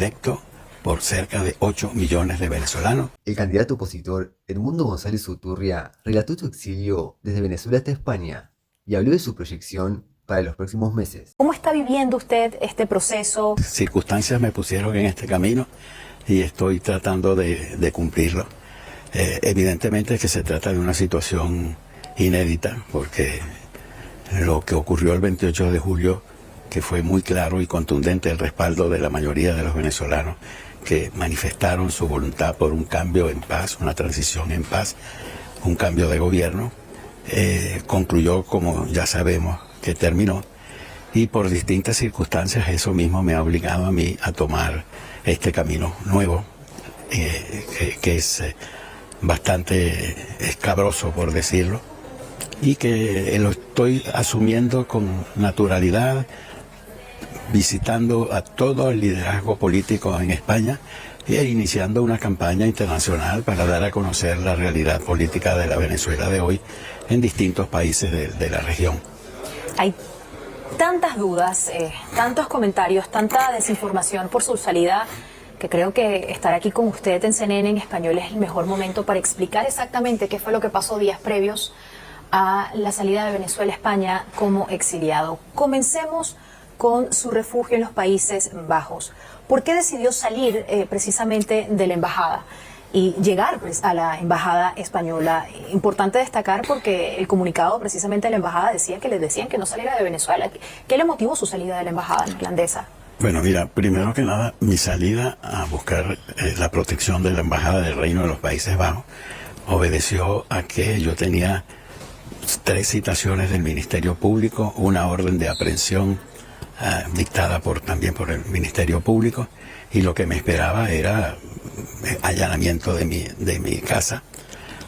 electo por cerca de 8 millones de venezolanos. El candidato opositor Edmundo González Uturria relató su exilio desde Venezuela hasta España y habló de su proyección para los próximos meses. ¿Cómo está viviendo usted este proceso? Circunstancias me pusieron en este camino y estoy tratando de cumplirlo. Evidentemente que se trata de una situación inédita, porque lo que ocurrió el 28 de julio, que fue muy claro y contundente el respaldo de la mayoría de los venezolanos que manifestaron su voluntad por un cambio en paz, una transición en paz, un cambio de gobierno, concluyó como ya sabemos que terminó, y por distintas circunstancias eso mismo me ha obligado a mí a tomar este camino nuevo, que es bastante escabroso, por decirlo, y que lo estoy asumiendo con naturalidad, visitando a todo el liderazgo político en España e iniciando una campaña internacional para dar a conocer la realidad política de la Venezuela de hoy en distintos países de la región. Hay tantas dudas, tantos comentarios, tanta desinformación por su salida, que creo que estar aquí con usted en CNN en español es el mejor momento para explicar exactamente qué fue lo que pasó días previos a la salida de Venezuela a España como exiliado. Comencemos con su refugio en los Países Bajos. ¿Por qué decidió salir precisamente de la embajada y llegar pues, a la embajada española? Importante destacar porque el comunicado precisamente de la embajada decía que les decían que no saliera de Venezuela. ¿Qué le motivó su salida de la embajada neerlandesa? Bueno, mira, primero que nada, mi salida a buscar la protección de la embajada del Reino de los Países Bajos obedeció a que yo tenía 3 citaciones del Ministerio Público, una orden de aprehensión dictada también por el Ministerio Público, y lo que me esperaba era allanamiento de mi casa.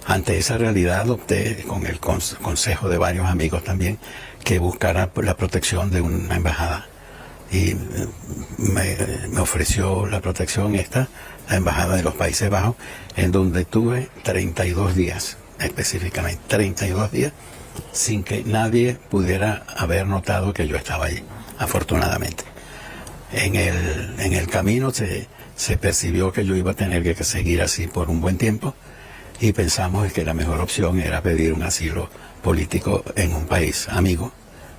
Ante esa realidad opté, con el consejo de varios amigos también, que buscara la protección de una embajada, y me ofreció la protección la embajada de los Países Bajos, en donde tuve 32 días, específicamente 32 días, sin que nadie pudiera haber notado que yo estaba allí, afortunadamente. En el camino se percibió que yo iba a tener que seguir así por un buen tiempo, y pensamos que la mejor opción era pedir un asilo político en un país amigo,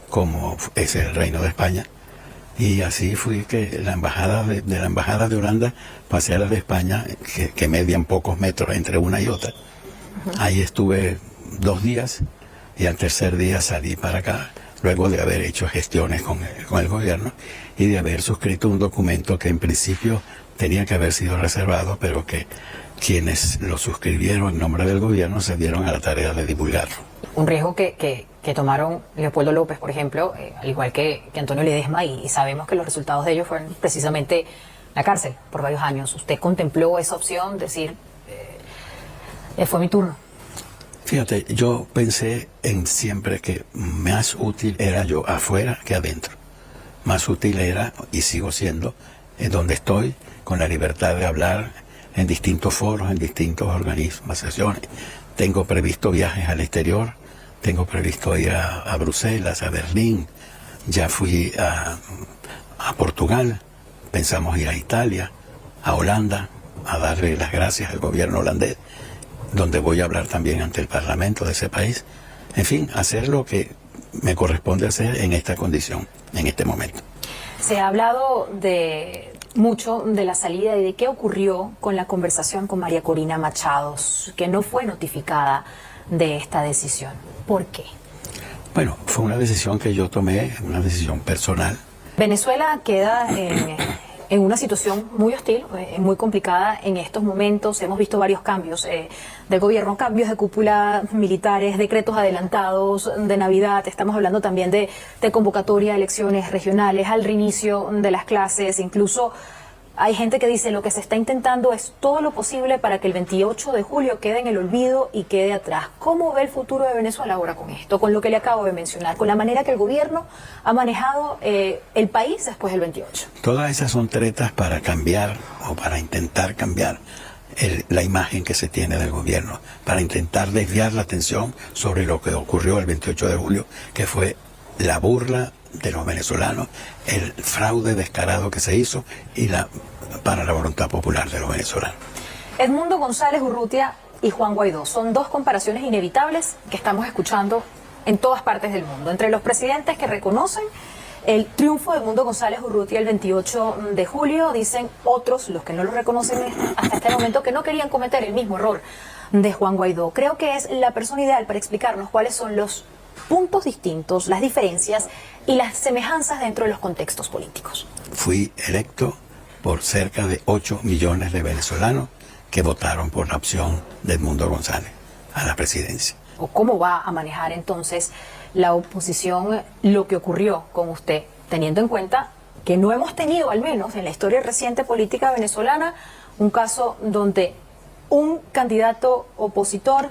como es el Reino de España. Y así fui que la embajada de la embajada de Holanda pasé a la de España, que median pocos metros entre una y otra. Ahí estuve 2 días y al tercer día salí para acá, luego de haber hecho gestiones con el gobierno y de haber suscrito un documento que en principio tenía que haber sido reservado, pero que quienes lo suscribieron en nombre del gobierno se dieron a la tarea de divulgarlo. Un riesgo que tomaron Leopoldo López, por ejemplo, al igual que Antonio Ledesma, y sabemos que los resultados de ellos fueron precisamente la cárcel por varios años. ¿Usted contempló esa opción, decir, fue mi turno? Fíjate, yo pensé en siempre que más útil era yo afuera que adentro. Más útil era, y sigo siendo, en donde estoy, con la libertad de hablar en distintos foros, en distintos organismos, sesiones. Tengo previsto viajes al exterior, tengo previsto ir a Bruselas, a Berlín, ya fui a Portugal, pensamos ir a Italia, a Holanda, a darle las gracias al gobierno holandés, donde voy a hablar también ante el Parlamento de ese país. En fin, hacer lo que me corresponde hacer en esta condición, en este momento. Se ha hablado mucho de la salida y de qué ocurrió con la conversación con María Corina Machado, que no fue notificada de esta decisión. ¿Por qué? Bueno, fue una decisión que yo tomé, una decisión personal. Venezuela queda en una situación muy hostil, muy complicada en estos momentos. Hemos visto varios cambios del gobierno, cambios de cúpula militares, decretos adelantados de Navidad. Estamos hablando también de convocatoria a elecciones regionales, al reinicio de las clases. Incluso hay gente que dice lo que se está intentando es todo lo posible para que el 28 de julio quede en el olvido y quede atrás. ¿Cómo ve el futuro de Venezuela ahora con esto, con lo que le acabo de mencionar, con la manera que el gobierno ha manejado el país después del 28? Todas esas son tretas para cambiar o para intentar cambiar la imagen que se tiene del gobierno, para intentar desviar la atención sobre lo que ocurrió el 28 de julio, que fue la burla de los venezolanos, el fraude descarado que se hizo y la para la voluntad popular de los venezolanos. Edmundo González Urrutia y Juan Guaidó son dos comparaciones inevitables que estamos escuchando en todas partes del mundo. Entre los presidentes que reconocen el triunfo de Edmundo González Urrutia el 28 de julio, dicen otros, los que no lo reconocen hasta este momento, que no querían cometer el mismo error de Juan Guaidó. Creo que es la persona ideal para explicarnos cuáles son los puntos distintos, las diferencias y las semejanzas dentro de los contextos políticos. Fui electo por cerca de 8 millones de venezolanos que votaron por la opción de Edmundo González a la presidencia. ¿O cómo va a manejar entonces la oposición lo que ocurrió con usted, teniendo en cuenta que no hemos tenido, al menos en la historia reciente política venezolana, un caso donde un candidato opositor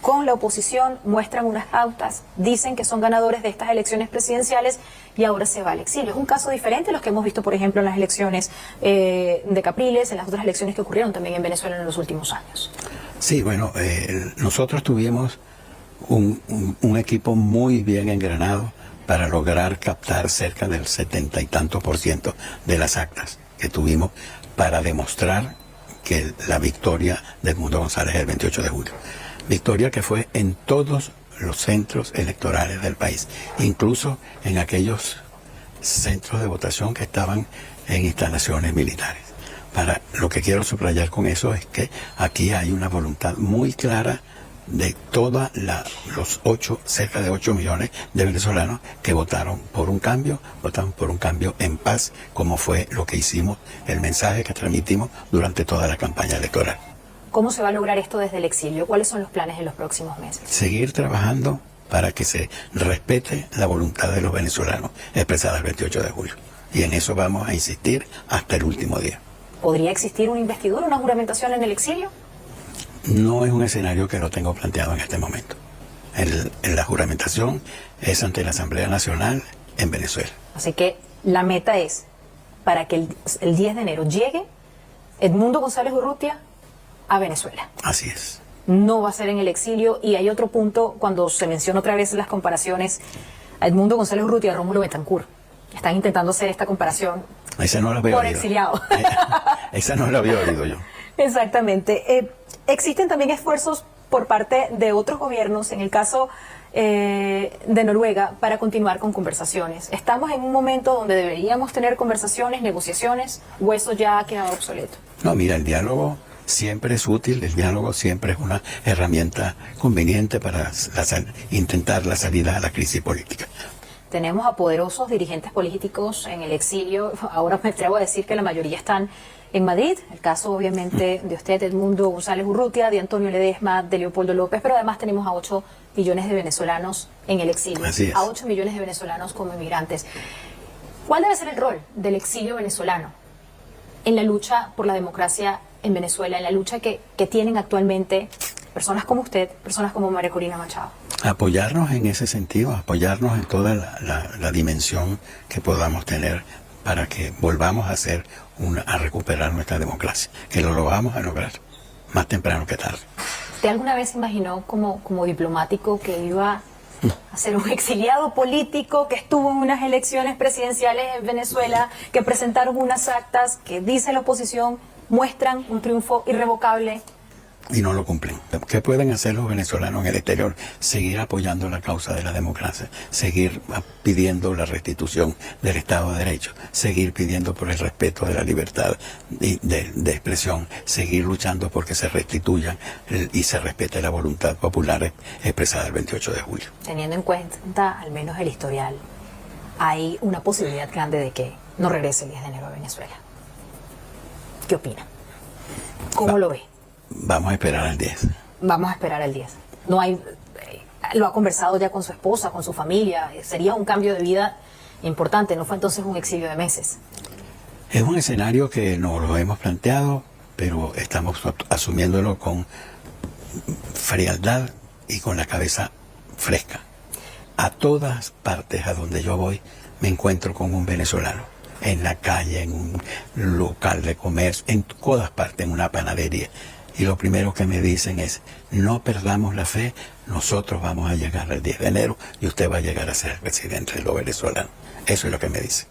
con la oposición muestran unas pautas, dicen que son ganadores de estas elecciones presidenciales y ahora se va al exilio? Es un caso diferente a los que hemos visto, por ejemplo, en las elecciones de Capriles, en las otras elecciones que ocurrieron también en Venezuela en los últimos años. Sí, bueno, nosotros tuvimos un equipo muy bien engranado para lograr captar cerca del 70 y tanto % de las actas que tuvimos para demostrar que la victoria de Edmundo González el 28 de julio. Victoria que fue en todos los centros electorales del país, incluso en aquellos centros de votación que estaban en instalaciones militares. Lo que quiero subrayar con eso es que aquí hay una voluntad muy clara de todos los cerca de 8 millones de venezolanos que votaron por un cambio en paz, como fue lo que hicimos, el mensaje que transmitimos durante toda la campaña electoral. ¿Cómo se va a lograr esto desde el exilio? ¿Cuáles son los planes en los próximos meses? Seguir trabajando para que se respete la voluntad de los venezolanos expresada el 28 de julio. Y en eso vamos a insistir hasta el último día. ¿Podría existir una investidura, una juramentación en el exilio? No es un escenario que lo tengo planteado en este momento. La juramentación es ante la Asamblea Nacional en Venezuela. Así que la meta es, para que el 10 de enero llegue Edmundo González Urrutia a Venezuela. Así es. No va a ser en el exilio. Y hay otro punto, cuando se menciona otra vez las comparaciones a Edmundo González Urrutia y a Rómulo Betancourt. Están intentando hacer esta comparación Esa no la había por oído. exiliado. Esa no la había oído yo. Exactamente. Existen también esfuerzos por parte de otros gobiernos, en el caso de Noruega, para continuar con conversaciones. Estamos en un momento donde deberíamos tener conversaciones, negociaciones, o eso ya ha quedado obsoleto. No, mira, el diálogo siempre es útil, el diálogo siempre es una herramienta conveniente para intentar la salida a la crisis política. Tenemos a poderosos dirigentes políticos en el exilio. Ahora me atrevo a decir que la mayoría están en Madrid. El caso, obviamente, de usted, Edmundo González Urrutia, de Antonio Ledesma, de Leopoldo López, pero además tenemos a 8 millones de venezolanos en el exilio. Así es. A 8 millones de venezolanos como inmigrantes. ¿Cuál debe ser el rol del exilio venezolano en la lucha por la democracia en Venezuela, en la lucha que tienen actualmente personas como usted, personas como María Corina Machado? Apoyarnos en ese sentido, apoyarnos en toda la dimensión que podamos tener para que volvamos a recuperar nuestra democracia, que lo vamos a lograr más temprano que tarde. ¿Usted alguna vez se imaginó como diplomático que iba a ser un exiliado político que estuvo en unas elecciones presidenciales en Venezuela, que presentaron unas actas que dice la oposición muestran un triunfo irrevocable? Y no lo cumplen. ¿Qué pueden hacer los venezolanos en el exterior? Seguir apoyando la causa de la democracia, seguir pidiendo la restitución del Estado de Derecho, seguir pidiendo por el respeto de la libertad de expresión, seguir luchando porque se restituyan y se respete la voluntad popular expresada el 28 de julio. Teniendo en cuenta al menos el historial, hay una posibilidad grande de que no regrese el 10 de enero a Venezuela. ¿Qué opina? ¿Cómo lo ve? Vamos a esperar al 10. Vamos a esperar al 10. No hay, lo ha conversado ya con su esposa, con su familia. Sería un cambio de vida importante. No fue entonces un exilio de meses. Es un escenario que no lo hemos planteado, pero estamos asumiéndolo con frialdad y con la cabeza fresca. A todas partes a donde yo voy me encuentro con un venezolano. En la calle, en un local de comercio, en todas partes, en una panadería. Y lo primero que me dicen es, no perdamos la fe, nosotros vamos a llegar al 10 de enero y usted va a llegar a ser el presidente de los venezolanos. Eso es lo que me dicen.